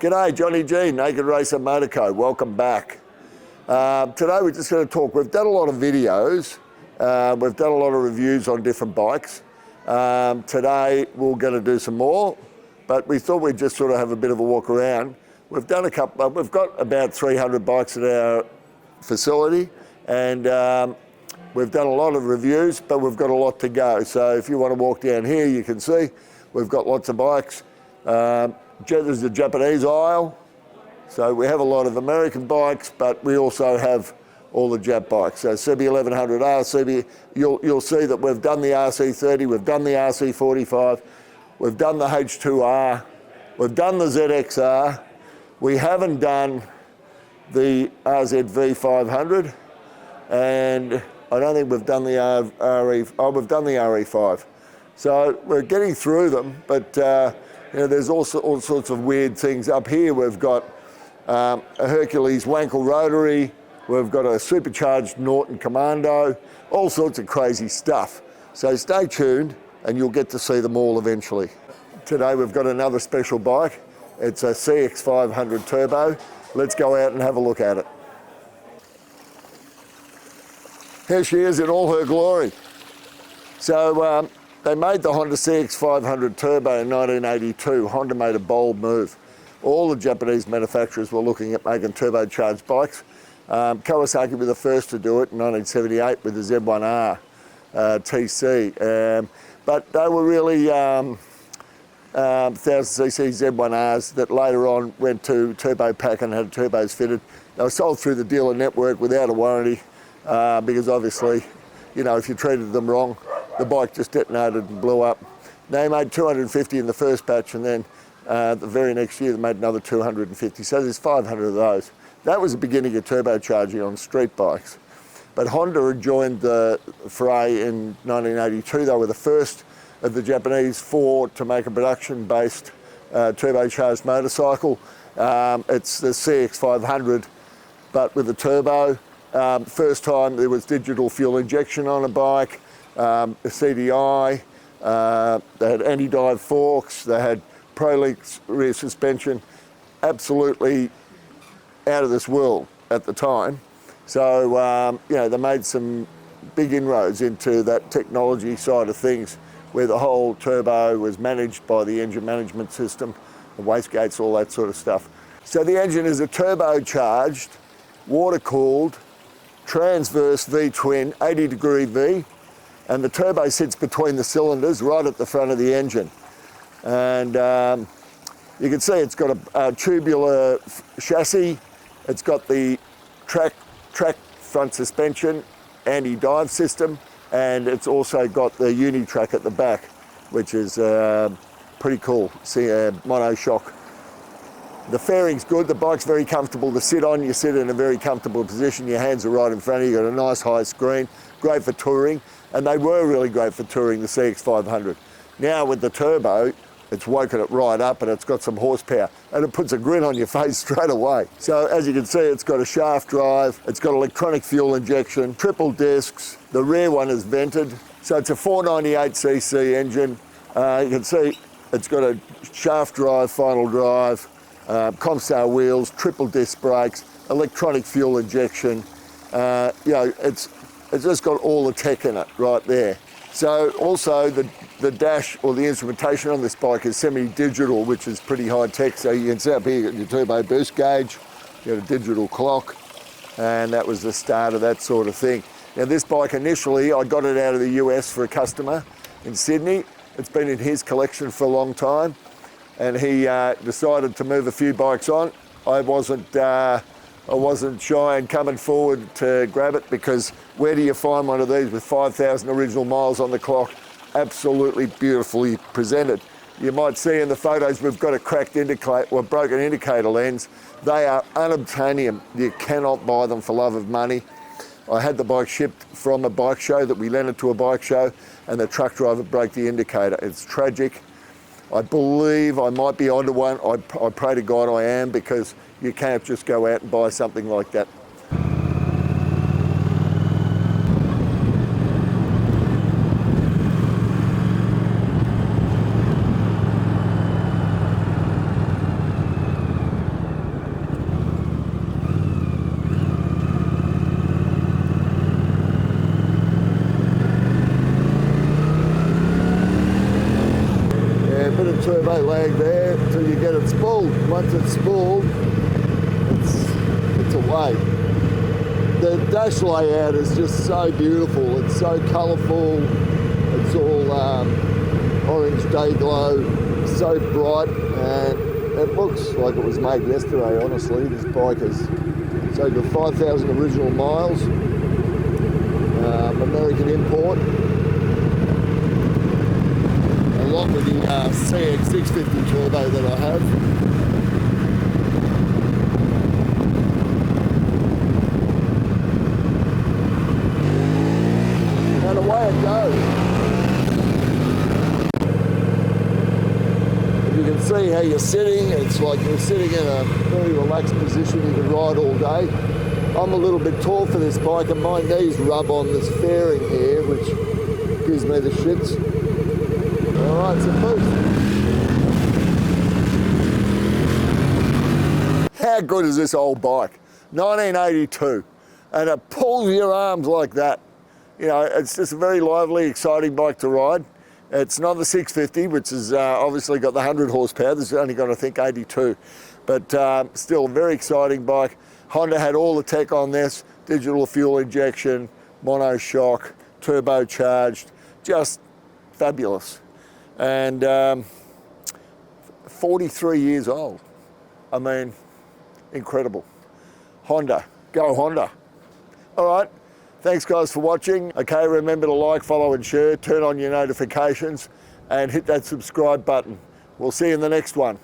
G'day, Johnny G, Naked Racer Motorco. Welcome back. Today we're just going to talk. We've done a lot of videos. We've done a lot of reviews on different bikes. Today we're going to do some more, but we thought we'd just sort of have a bit of a walk around. We've done a couple. We've got about 300 bikes at our facility, and we've done a lot of reviews, but we've got a lot to go. So if you want to walk down here, you can see we've got lots of bikes. There's the Japanese aisle. So we have a lot of American bikes, but we also have all the Jap bikes. So CB1100R, you'll see that we've done the RC30, we've done the RC45, we've done the H2R, we've done the ZXR. We haven't done the RZV500, and I don't think we've done the we've done the RE5. So we're getting through them, but there's also all sorts of weird things. Up here we've got a Hercules Wankel rotary, we've got a supercharged Norton Commando, all sorts of crazy stuff. So stay tuned and you'll get to see them all eventually. Today we've got another special bike. It's a CX500 Turbo. Let's go out and have a look at it. Here she is in all her glory. So they made the Honda CX500 Turbo in 1982. Honda made a bold move. All the Japanese manufacturers were looking at making turbocharged bikes. Kawasaki were the first to do it in 1978 with the Z1R TC. But they were really 1000cc Z1Rs that later on went to turbo pack and had turbos fitted. They were sold through the dealer network without a warranty because obviously, if you treated them wrong, the bike just detonated and blew up. They made 250 in the first batch, and then the very next year they made another 250. So there's 500 of those. That was the beginning of turbocharging on street bikes. But Honda had joined the fray in 1982. They were the first of the Japanese four to make a production-based turbocharged motorcycle. It's the CX500, but with a turbo. First time there was digital fuel injection on a bike, a CDI, they had anti-dive forks, they had ProLink rear suspension, absolutely out of this world at the time. So, they made some big inroads into that technology side of things, where the whole turbo was managed by the engine management system, the wastegates, all that sort of stuff. So the engine is a turbocharged, water-cooled, transverse V-twin, 80-degree V, and the turbo sits between the cylinders right at the front of the engine. And you can see it's got a tubular chassis, it's got the track front suspension, anti-dive system, and it's also got the Unitrack at the back, which is pretty cool. See, monoshock. The fairing's good, the bike's very comfortable to sit on. You sit in a very comfortable position, your hands are right in front of you, you've got a nice high screen, great for touring, and they were really great for touring, the CX500. Now with the turbo, it's woken it right up and it's got some horsepower, and it puts a grin on your face straight away. So as you can see, it's got a shaft drive, it's got electronic fuel injection, triple discs, the rear one is vented. So it's a 498cc engine. You can see it's got a shaft drive, final drive, Comstar wheels, triple disc brakes, electronic fuel injection. It's just got all the tech in it right there. So also the dash or the instrumentation on this bike is semi-digital, which is pretty high tech. So you can see up here, you got your turbo boost gauge, you got a digital clock, and that was the start of that sort of thing. Now this bike initially, I got it out of the US for a customer in Sydney. It's been in his collection for a long time, and he decided to move a few bikes on. I wasn't shy in coming forward to grab it, because where do you find one of these with 5,000 original miles on the clock? Absolutely beautifully presented. You might see in the photos we've got a cracked indicator or broken indicator lens. They are unobtainium. You cannot buy them for love of money. I had the bike shipped from a bike show that we lent it to a bike show, and the truck driver broke the indicator. It's tragic. I believe I might be onto one. I pray to God I am, because you can't just go out and buy something like that. no lag there until you get it spooled. Once it's spooled, it's away. The dash layout is just so beautiful. It's so colourful. It's all orange day glow, so bright, and it looks like it was made yesterday, honestly. This bike is so good. 5,000 original miles, American import, along with the CX650 turbo that I have. And away it goes. You can see how you're sitting. It's like you're sitting in a very relaxed position. You can ride all day. I'm a little bit tall for this bike, and my knees rub on this fairing here, which gives me the shits. All right, so boost. How good is this old bike? 1982, and it pulls your arms like that. You know, it's just a very lively, exciting bike to ride. It's not the 650, which has obviously got the 100 horsepower. This has only got, I think, 82. But still a very exciting bike. Honda had all the tech on this: digital fuel injection, monoshock, turbocharged, just fabulous. And 43 years old. I mean, incredible. Honda, go Honda. All right. Thanks guys for watching. Okay, remember to like, follow and share, turn on your notifications and hit that subscribe button. We'll see you in the next one.